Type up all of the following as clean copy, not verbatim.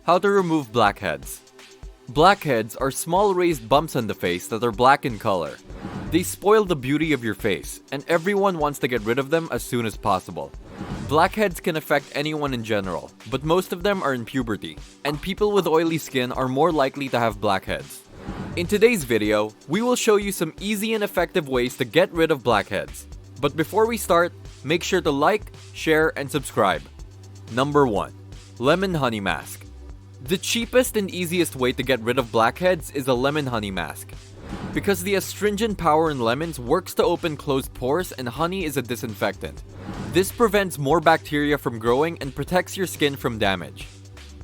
How to remove blackheads. Blackheads are small raised bumps on the face that are black in color. They spoil the beauty of your face, and everyone wants to get rid of them as soon as possible. Blackheads can affect anyone in general, but most of them are in puberty, and people with oily skin are more likely to have blackheads. In today's video, we will show you some easy and effective ways to get rid of blackheads. But before we start, make sure to like, share, and subscribe. Number 1. Lemon Honey Mask. The cheapest and easiest way to get rid of blackheads is a lemon honey mask. Because the astringent power in lemons works to open closed pores and honey is a disinfectant. This prevents more bacteria from growing and protects your skin from damage.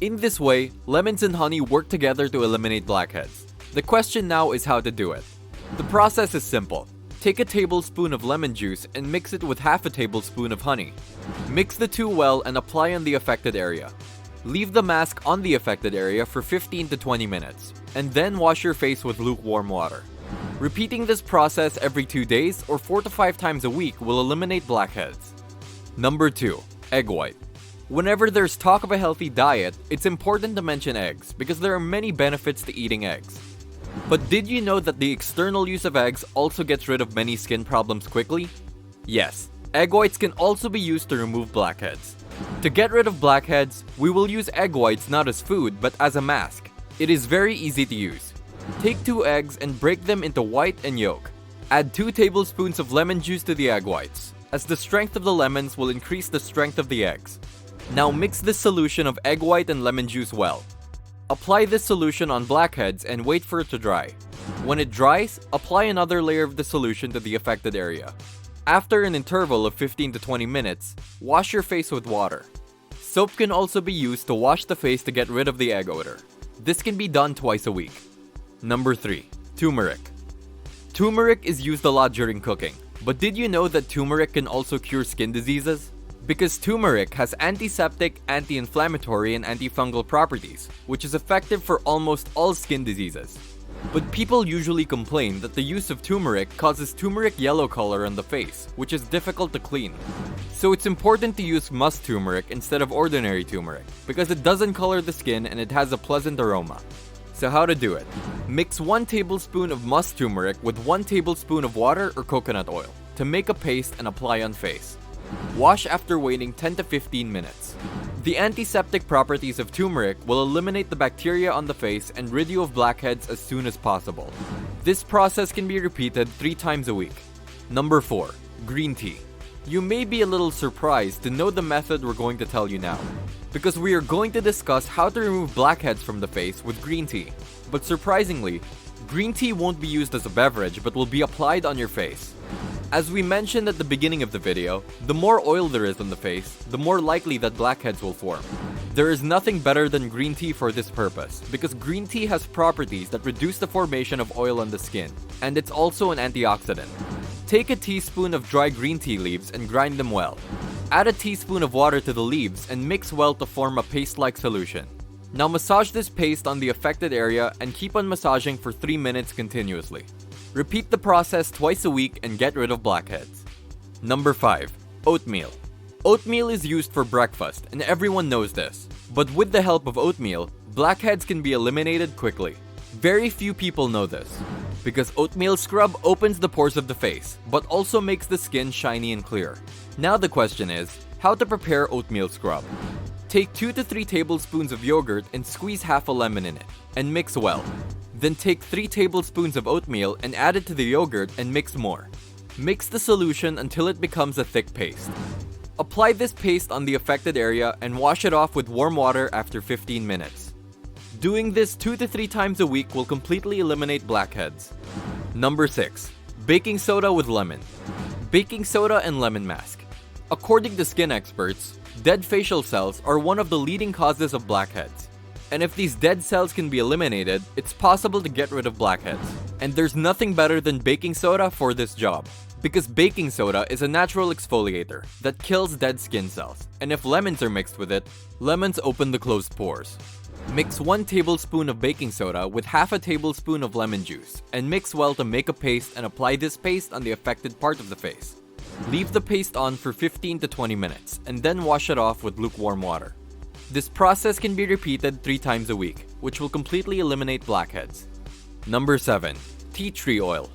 In this way, lemons and honey work together to eliminate blackheads. The question now is how to do it. The process is simple. Take a tablespoon of lemon juice and mix it with half a tablespoon of honey. Mix the two well and apply on the affected area. Leave the mask on the affected area for 15 to 20 minutes, and then wash your face with lukewarm water. Repeating this process every 2 days or 4 to 5 times a week will eliminate blackheads. Number 2. Egg white. Whenever there's talk of a healthy diet, it's important to mention eggs because there are many benefits to eating eggs. But did you know that the external use of eggs also gets rid of many skin problems quickly? Yes, egg whites can also be used to remove blackheads. To get rid of blackheads, we will use egg whites not as food but as a mask. It is very easy to use. Take 2 eggs and break them into white and yolk. Add 2 tablespoons of lemon juice to the egg whites, as the strength of the lemons will increase the strength of the eggs. Now mix this solution of egg white and lemon juice well. Apply this solution on blackheads and wait for it to dry. When it dries, apply another layer of the solution to the affected area. After an interval of 15 to 20 minutes, wash your face with water. Soap can also be used to wash the face to get rid of the egg odor. This can be done twice a week. Number 3. Turmeric. Turmeric is used a lot during cooking, but did you know that turmeric can also cure skin diseases? Because turmeric has antiseptic, anti-inflammatory, and antifungal properties, which is effective for almost all skin diseases. But people usually complain that the use of turmeric causes turmeric yellow color on the face, which is difficult to clean. So it's important to use musk turmeric instead of ordinary turmeric, because it doesn't color the skin and it has a pleasant aroma. So how to do it? Mix 1 tablespoon of musk turmeric with 1 tablespoon of water or coconut oil to make a paste and apply on face. Wash after waiting 10 to 15 minutes. The antiseptic properties of turmeric will eliminate the bacteria on the face and rid you of blackheads as soon as possible. This process can be repeated 3 times a week. Number 4. Green tea. You may be a little surprised to know the method we're going to tell you now, because we are going to discuss how to remove blackheads from the face with green tea. But surprisingly, green tea won't be used as a beverage but will be applied on your face. As we mentioned at the beginning of the video, the more oil there is on the face, the more likely that blackheads will form. There is nothing better than green tea for this purpose, because green tea has properties that reduce the formation of oil on the skin, and it's also an antioxidant. Take a teaspoon of dry green tea leaves and grind them well. Add a teaspoon of water to the leaves and mix well to form a paste-like solution. Now massage this paste on the affected area and keep on massaging for 3 minutes continuously. Repeat the process twice a week and get rid of blackheads. Number 5. Oatmeal. Oatmeal is used for breakfast and everyone knows this. But with the help of oatmeal, blackheads can be eliminated quickly. Very few people know this. Because oatmeal scrub opens the pores of the face, but also makes the skin shiny and clear. Now the question is, how to prepare oatmeal scrub? Take 2 to 3 tablespoons of yogurt and squeeze half a lemon in it, and mix well. Then take 3 tablespoons of oatmeal and add it to the yogurt and mix more. Mix the solution until it becomes a thick paste. Apply this paste on the affected area and wash it off with warm water after 15 minutes. Doing this 2 to 3 times a week will completely eliminate blackheads. Number 6. Baking soda with lemon. Baking soda and lemon mask. According to skin experts, dead facial cells are one of the leading causes of blackheads. And if these dead cells can be eliminated, it's possible to get rid of blackheads. And there's nothing better than baking soda for this job. Because baking soda is a natural exfoliator that kills dead skin cells. And if lemons are mixed with it, lemons open the closed pores. Mix 1 tablespoon of baking soda with half a tablespoon of lemon juice and mix well to make a paste and apply this paste on the affected part of the face. Leave the paste on for 15 to 20 minutes and then wash it off with lukewarm water. This process can be repeated 3 times a week, which will completely eliminate blackheads. Number 7. Tea tree oil.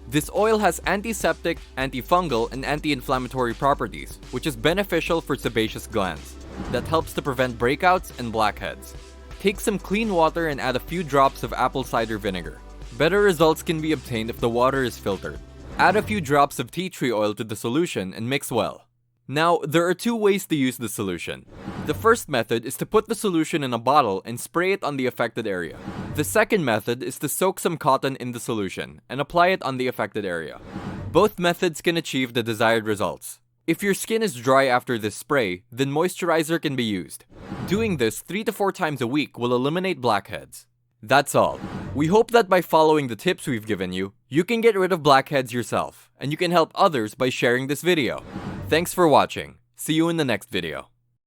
This oil has antiseptic, antifungal, and anti-inflammatory properties, which is beneficial for sebaceous glands. That helps to prevent breakouts and blackheads. Take some clean water and add a few drops of apple cider vinegar. Better results can be obtained if the water is filtered. Add a few drops of tea tree oil to the solution and mix well. Now, there are 2 ways to use the solution. The first method is to put the solution in a bottle and spray it on the affected area. The second method is to soak some cotton in the solution and apply it on the affected area. Both methods can achieve the desired results. If your skin is dry after this spray, then moisturizer can be used. Doing this 3 to 4 times a week will eliminate blackheads. That's all. We hope that by following the tips we've given you, you can get rid of blackheads yourself, and you can help others by sharing this video. Thanks for watching. See you in the next video.